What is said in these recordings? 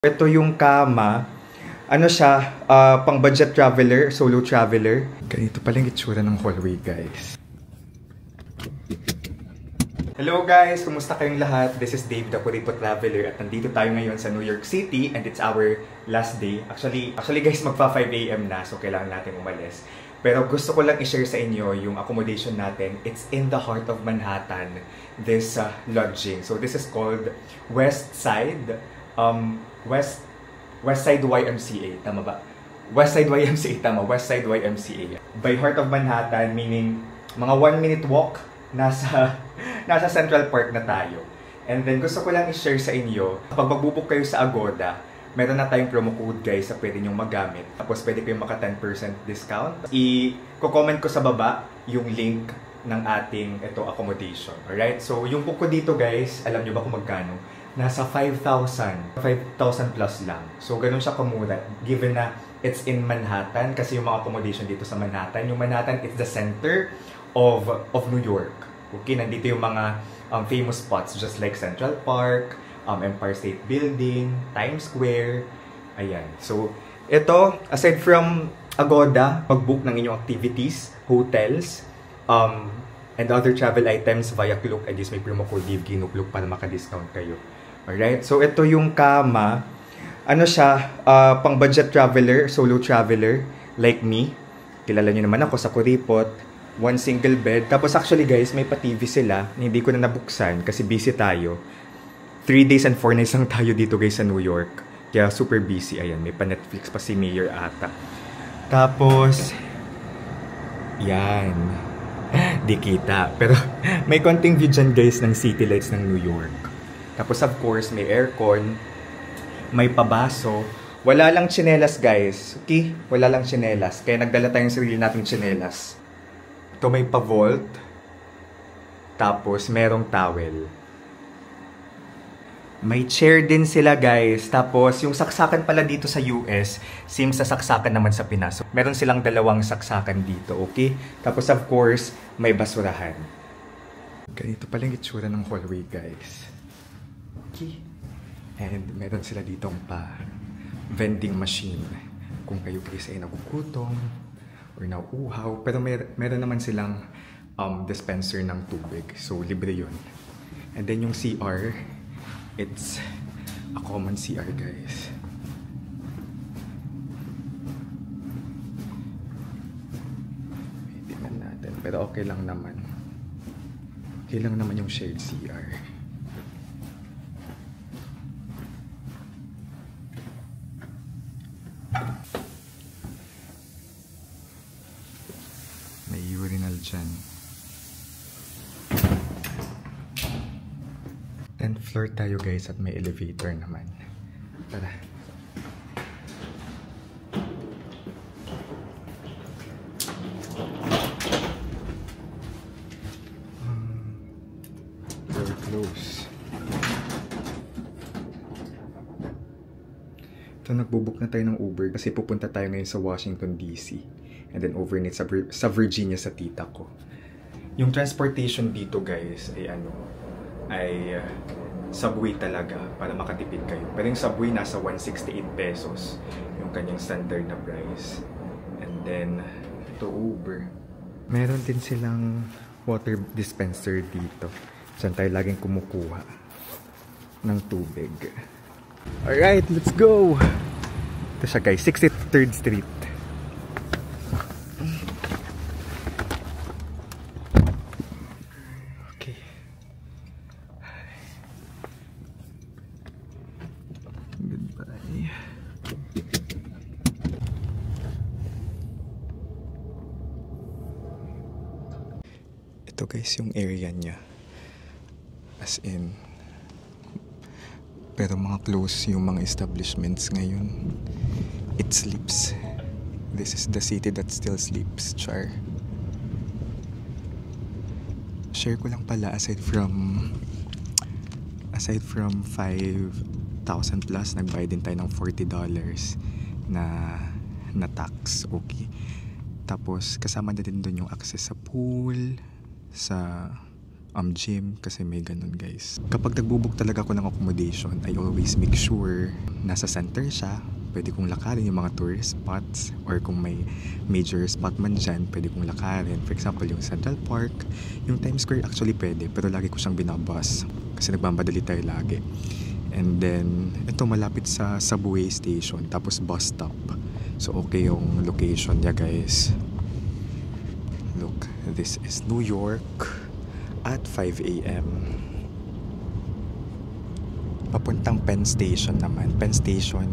Ito yung kama. Ano siya, pang budget traveler, solo traveler. Ganito pala yung itsura ng hallway, guys. Hello guys! Kumusta kayong lahat? This is Dave, the Puripo Traveler, at nandito tayo ngayon sa New York City and it's our last day. Actually guys, magpa 5 AM na, so kailangan natin umalis. Pero gusto ko lang i-share sa inyo yung accommodation natin. It's in the heart of Manhattan, this lodging. So this is called West Side YMCA, tama ba? West Side YMCA, tama. West Side YMCA. By heart of Manhattan, meaning mga 1-minute walk, nasa Central Park na tayo. And then gusto ko lang i-share sa inyo, kapag magbubuk kayo sa Agoda, meron na tayong promo code guys na pwede nyong magamit. Tapos pwede kayong maka 10% discount. I-comment ko sa baba yung link ng ating accommodation. Alright? So yung book ko dito guys, alam nyo ba kung magkano? Nasa 5,000 plus lang. So, ganun siya kamura. Given na it's in Manhattan, kasi yung mga accommodation dito sa Manhattan, yung Manhattan is the center of New York. Okay, nandito yung mga famous spots just like Central Park, Empire State Building, Times Square. Ayan. So, ito, aside from Agoda, pag-book ng inyong activities, hotels, and other travel items via Klook, and this may promo code DAVEGINUKLOOK para maka-discount kayo. Alright, so ito yung kama. Ano siya, pang budget traveler, solo traveler, like me. Kilala nyo naman ako sa Kuripot. One single bed. Tapos actually guys, may pa-TV sila. Hindi ko na nabuksan kasi busy tayo. 3 days and 4 nights lang tayo dito guys sa New York. Kaya super busy. Ayan, may pa-Netflix pa si Mayor ata. Tapos, yan. Di kita. Pero may konting view dyan guys ng city lights ng New York. Tapos of course, may aircon, may pabaso. Wala lang tsinelas guys. Okay? Wala lang tsinelas. Kaya nagdala tayong sarili nating tsinelas. Ito may pa-vault. Tapos merong towel. May chair din sila guys. Tapos yung saksakan pala dito sa US, same sa saksakan naman sa Pinas. Meron silang dalawang saksakan dito. Okay? Tapos of course, may basurahan. Ganito pala yung itsura ng hallway guys. And meron sila ditong vending machine kung kayo guys ay nagugutom or nauuhaw. Pero meron naman silang dispenser ng tubig. So libre yun. And then yung CR, it's a common CR guys. Tingnan natin. Pero okay lang naman. Okay lang naman yung shared CR. May urinal dyan. 10th floor tayo guys at may elevator naman. Tara. Door close. So nagbubuk na tayo ng Uber kasi pupunta tayo ngayon sa Washington DC. And then overnight sa Virginia sa tita ko. Yung transportation dito guys ay subway talaga para makatipid kayo. Pero yung subway nasa 168 pesos yung kanyang standard na price. And then ito Uber. Meron din silang water dispenser dito. Saan tayo laging kumukuha ng tubig. Alright, let's go! Ito siya guys, 63rd Street. Ito guys yung area niya. As in, pero mga close yung mga establishments ngayon. It sleeps. This is the city that still sleeps. Char. Share ko lang pala aside from 5,000 plus, nagbayad din tayo ng $40 na tax. Okay. Tapos kasama na din doon yung access sa pool, sa gym kasi may ganun guys. Kapag nagbubook talaga ako ng accommodation, I always make sure nasa center siya. Pwede kong lakarin yung mga tourist spots or kung may major spot man dyan, pwede kong lakarin. For example, yung Central Park, yung Times Square actually pwede pero lagi ko siyang binabus kasi nagmamadali tayo lagi. And then, ito malapit sa subway station tapos bus stop. So okay yung location niya guys. Look, this is New York at 5 a.m. Papuntang Penn Station naman. Penn Station,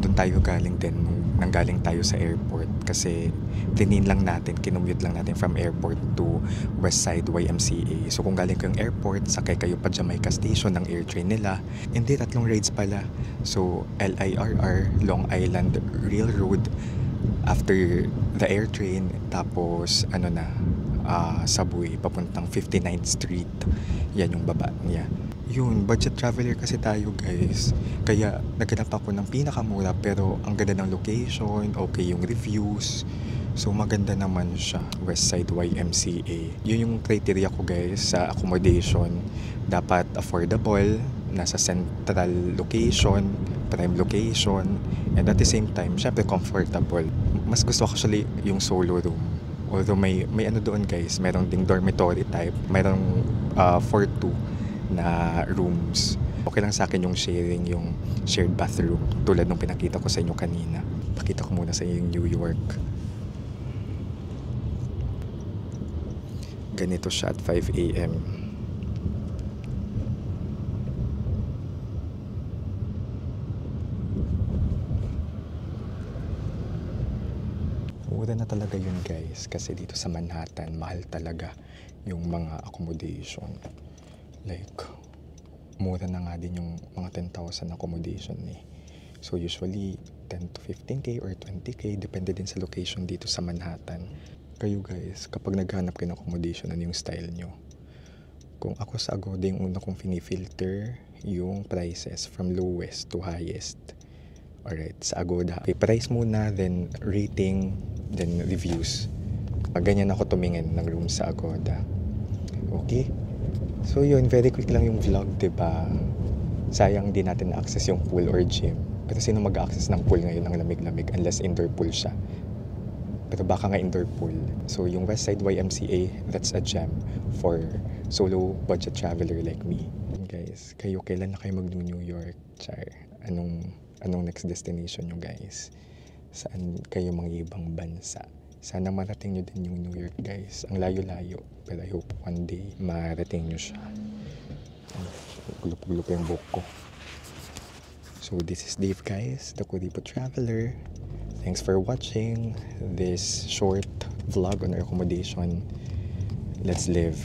doon tayo galing din nang galing tayo sa airport kasi tinin lang natin, kinumute lang natin from airport to Westside YMCA. So kung galing kayong airport, sakay kayo pa Jamaica Station ng air train nila. Hindi, 3 rides pala. So LIRR, Long Island Railroad, after the air train, tapos subway papuntang 59th Street. Yan yung baba niya. Yun, budget traveler kasi tayo guys. Kaya naghanap ako ng pinakamura pero ang ganda ng location, okay yung reviews. So maganda naman siya, Westside YMCA. Yun yung criteria ko guys sa accommodation. Dapat affordable, nasa central location, prime location, and at the same time, syempre comfortable. Mas gusto ko actually yung solo room. Although may doon guys, merong ding dormitory type, merong 4-2 na rooms. Okay lang sa akin yung sharing, yung shared bathroom tulad nung pinakita ko sa inyo kanina. Pakita ko muna sa inyo yung New York. Ganito siya at 5 a.m. Mura na talaga yun guys kasi dito sa Manhattan mahal talaga yung mga accommodation. Like, mura na nga din yung mga 10,000 accommodation eh. So usually 10 to 15k or 20k, depende din sa location dito sa Manhattan. Kayo guys, kapag naghanap kayo ng accommodation, ano yung style nyo? Kung ako sa Agoda, yung una kong finifilter yung prices from lowest to highest. Alright, sa Agoda. Okay, price muna, then rating, then reviews. Ganyan ako tumingin ng room sa Agoda. Okay? So yun, very quick lang yung vlog, diba? Sayang di natin na-access yung pool or gym. Pero sino mag-access ng pool ngayon ng lamig-lamig unless indoor pool siya? Pero baka nga indoor pool. So yung Westside YMCA, that's a gem for solo budget traveler like me. And guys, kayo kailan na kayo mag-New York? Char, anong next destination nyo guys? Saan kayo mga ibang bansa? Sana marating nyo din yung New York guys. Ang layo-layo. But I hope one day marating nyo siya. Gulo-gulo pa yung buhok ko. So this is Dave guys, the Kuripot Traveler. Thanks for watching this short vlog on our accommodation. Let's live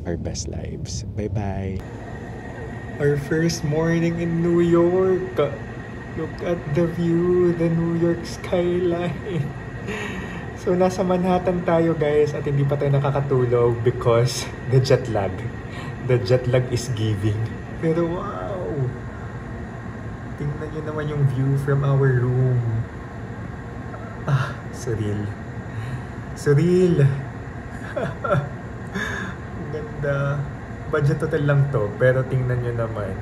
our best lives. Bye-bye. Our first morning in New York. Look at the view, the New York skyline. So, nasa Manhattan tayo guys at hindi pa tayo nakakatulog because the jet lag. The jet lag is giving. Pero wow! Tingnan nyo naman yung view from our room. Ah, surreal. Surreal! Ganda. Budget hotel lang to, pero tingnan nyo naman.